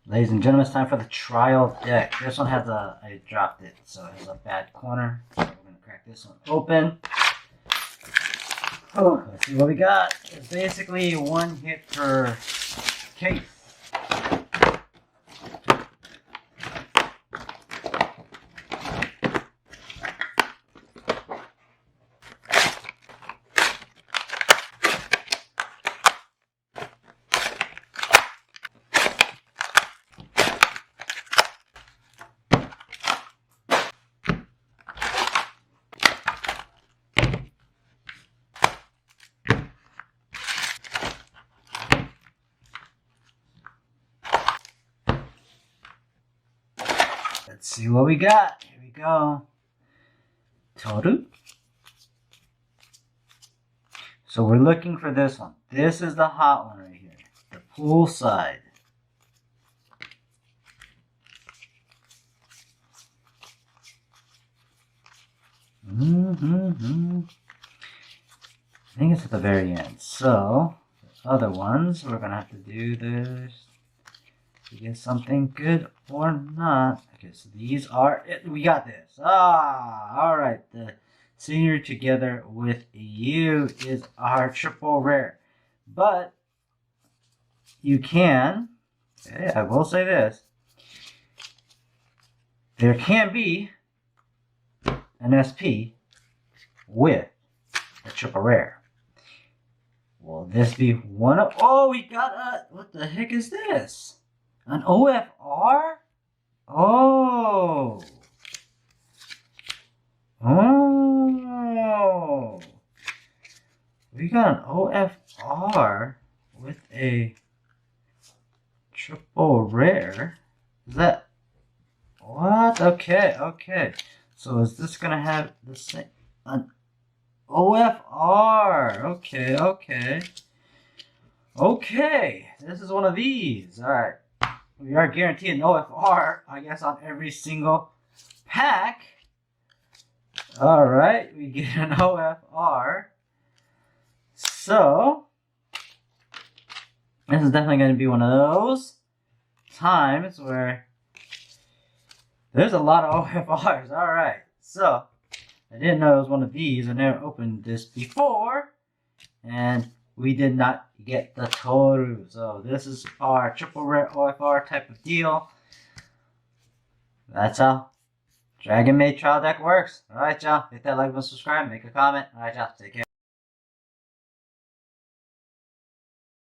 Ladies and gentlemen, it's time for the trial deck. This one has I dropped it, so it has a bad corner. So we're going to crack this one open. Oh, let's see what we got. It's basically one hit per case. Let's see what we got. Here we go. Toru. So we're looking for this one. This is the hot one right here. The poolside. I think it's at the very end. So, the other ones, we're going to have to do this to get something good or not. Okay, so these are it. We got this. Alright. The Senior Together with You is our triple rare. But, you can, okay, I will say this, there can be an SP with a triple rare. Will this be one of... Oh, we got a... What the heck is this? An OFR? Oh. Oh. We got an OFR with a triple rare. Is that... What? Okay, okay. So is this gonna have the same... An OFR. Okay, okay. Okay. This is one of these. Alright. We are guaranteed an OFR, I guess, on every single pack. Alright. We get an OFR. So, this is definitely going to be one of those times where there's a lot of OFRs. Alright. So, I didn't know it was one of these. I never opened this before. And we did not get the Toru. So this is our triple rare OFR type of deal. That's how Dragon Maid trial deck works. Alright, y'all. Hit that like button, subscribe, make a comment. Alright, y'all. Take care.